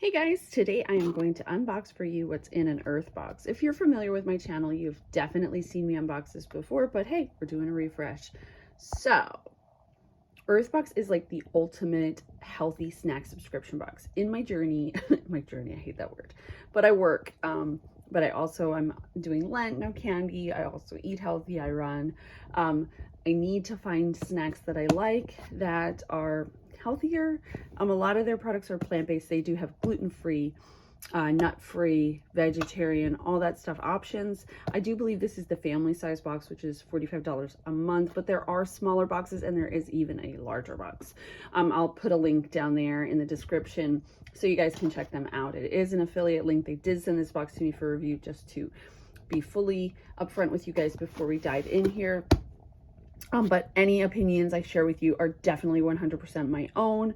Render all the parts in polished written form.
Hey guys, today I am going to unbox for you what's in an Urthbox. If you're familiar with my channel, you've definitely seen me unbox this before, but hey, we're doing a refresh. So, Urthbox is like the ultimate healthy snack subscription box. In my journey, I hate that word, but I work, but I'm doing Lent, no candy. I also eat healthy, I run. I need to find snacks that I like that are healthier. A lot of their products are plant-based. They do have gluten-free, nut-free, vegetarian, all that stuff options. I do believe this is the family size box, which is $45 a month, but there are smaller boxes and there is even a larger box. I'll put a link down there in the description so you guys can check them out. It is an affiliate link. They did send this box to me for review just to be fully upfront with you guys before we dive in here. But any opinions I share with you are definitely 100% my own.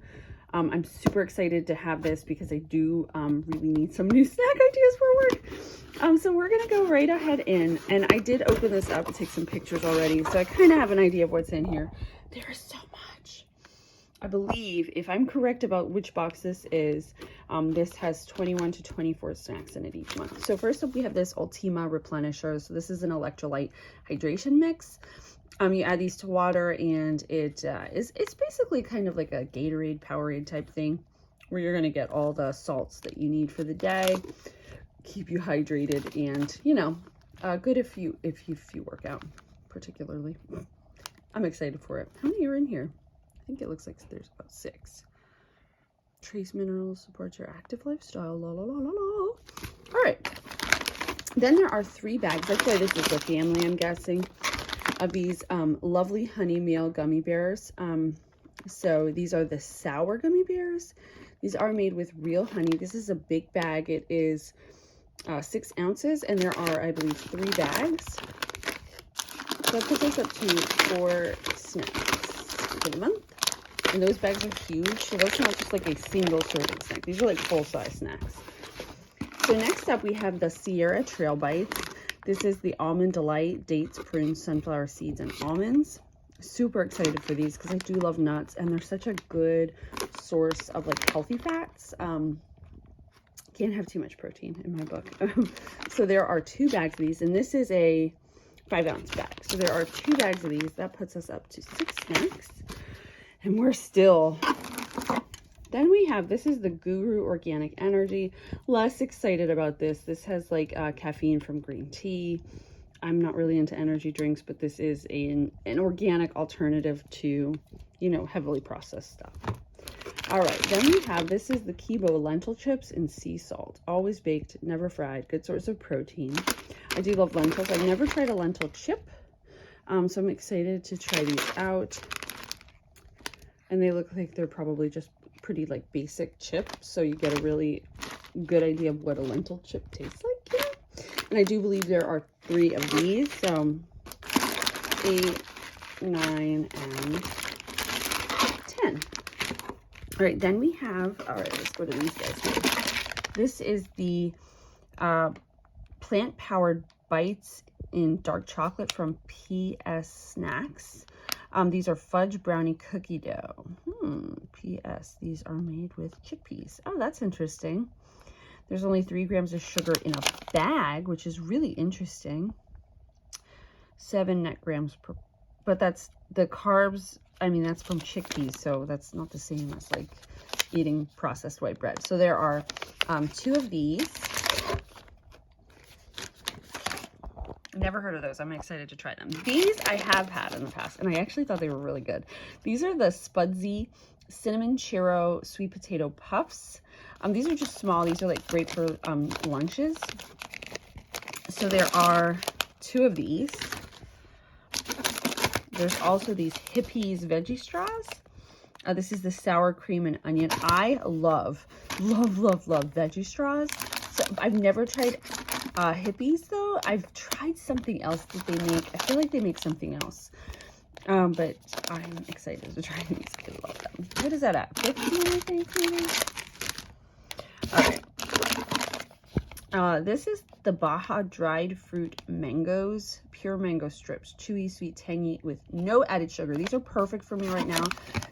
I'm super excited to have this because I do really need some new snack ideas for work. So we're gonna go right ahead in, and I did open this up and take some pictures already, so I kind of have an idea of what's in here. There is so much. I believe, if I'm correct about which box this is, this has 21 to 24 snacks in it each month. So first up, we have this Ultima Replenisher. So this is an electrolyte hydration mix. You add these to water, and it's basically kind of like a Gatorade, Powerade type thing, where you're going to get all the salts that you need for the day, keep you hydrated, and good if you work out, particularly. I'm excited for it. How many are in here? I think it looks like there's about 6. Trace minerals, support your active lifestyle. La la la la la. All right. Then there are 3 bags. That's why this is a family, I'm guessing, of these lovely honey meal gummy bears. So these are the sour gummy bears. These are made with real honey. This is a big bag. It is 6 ounces, and there are, I believe, 3 bags. So that puts us up to 4 snacks for the month. And those bags are huge, so that's not just like a single serving snack. These are like full-size snacks. So next up, we have the Sierra Trail Bites. This is the Almond Delight, dates, prunes, sunflower seeds, and almonds. Super excited for these because I do love nuts, and they're such a good source of like healthy fats. Can't have too much protein in my book. So there are 2 bags of these, and this is a 5-ounce bag. So there are 2 bags of these. That puts us up to 6 snacks, and we're still... Then we have, this is the Guru Organic Energy. Less excited about this. This has like caffeine from green tea. I'm not really into energy drinks, but this is an organic alternative to, heavily processed stuff. All right, then we have, this is the Kiwi lentil chips and sea salt. Always baked, never fried, good source of protein. I do love lentils. I've never tried a lentil chip, so I'm excited to try these out. And they look like they're probably just pretty like basic chip, so you get a really good idea of what a lentil chip tastes like. Yeah. And I do believe there are 3 of these, so 8, 9, and 10. All right, then we have, all right, let's go to these guys here. This is the plant-powered bites in dark chocolate from PS Snacks. These are fudge brownie cookie dough. P.S. These are made with chickpeas. Oh, that's interesting. There's only 3 grams of sugar in a bag, which is really interesting. 7 net grams per, but that's the carbs. I mean, that's from chickpeas, so that's not the same as like eating processed white bread. So there are 2 of these. Never heard of those. I'm excited to try them. These I have had in the past, and I actually thought they were really good. These are the Spudsy Cinnamon Churro Sweet Potato Puffs. These are just small. These are like great for lunches. So there are 2 of these. There's also these Hippies veggie straws. This is the sour cream and onion. I love veggie straws. So I've never tried Hippies though. I've tried something else that they make. I feel like they make something else. But I'm excited to try these. I love them. What is that at? 15, I think, maybe? All right. This is the Baja dried fruit mangoes, pure mango strips, chewy, sweet, tangy, with no added sugar. These are perfect for me right now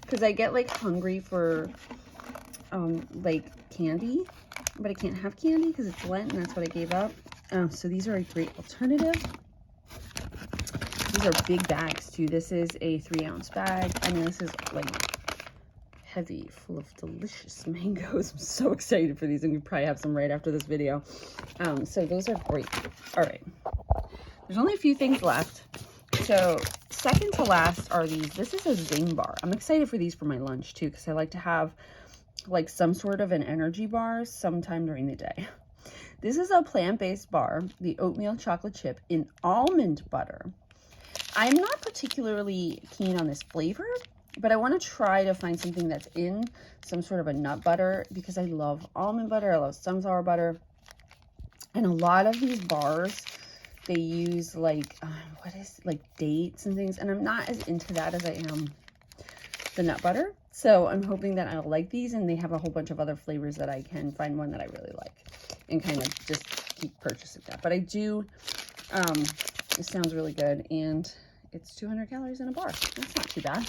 because I get like hungry for like candy, but I can't have candy because it's Lent and that's what I gave up. So these are a great alternative. These are big bags too. This is a 3-ounce bag. I mean, this is like heavy, full of delicious mangoes. I'm so excited for these, and we probably have some right after this video. So those are great. All right, there's only a few things left. So second to last are these. This is a Zing bar. I'm excited for these for my lunch too, because I like to have like some sort of an energy bar sometime during the day. This is a plant-based bar, the oatmeal chocolate chip in almond butter. I'm not particularly keen on this flavor, but I want to try to find something that's in some sort of a nut butter, because I love almond butter, I love sunflower butter, and a lot of these bars, they use like, like dates and things, and I'm not as into that as I am the nut butter. So I'm hoping that I'll like these, and they have a whole bunch of other flavors that I can find one that I really like and kind of just keep purchasing that. But I do, it sounds really good, and it's 200 calories in a bar. That's not too bad.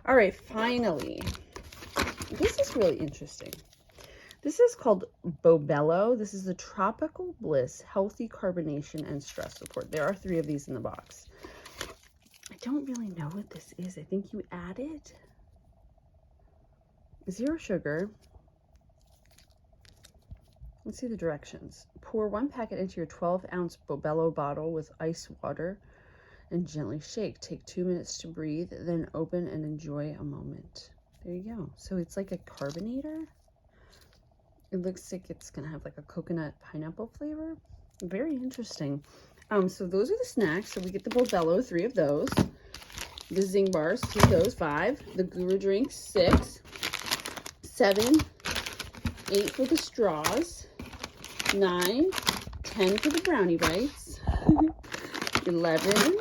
All right, finally, this is really interesting. This is called Bobello. This is the Tropical Bliss Healthy Carbonation and Stress Support. There are 3 of these in the box. I don't really know what this is. I think you added 0 sugar. Let's see the directions. Pour 1 packet into your 12-ounce Bobello bottle with ice water and gently shake. Take 2 minutes to breathe, then open and enjoy a moment. There you go. So it's like a carbonator. It looks like it's gonna have like a coconut pineapple flavor. Very interesting. So those are the snacks. So we get the Bobello, 3 of those. The Zing bars, 2 of those, 5. The Guru drinks, 6. 7, 8 for the straws. 9, 10 for the brownie bites. 11,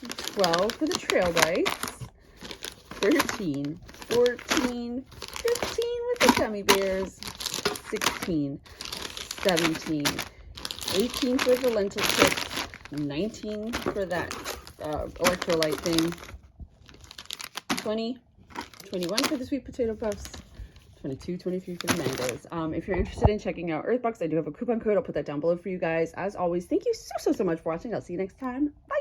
12 for the trail bites. 13, 14, 15 with the gummy bears. 16, 17, 18 for the lentil chips, 19 for that electrolyte thing, 20, 21 for the sweet potato puffs, 22, 23 for the mangoes. If you're interested in checking out Urthbox, I do have a coupon code. I'll put that down below for you guys. As always, thank you so much for watching. I'll see you next time. Bye.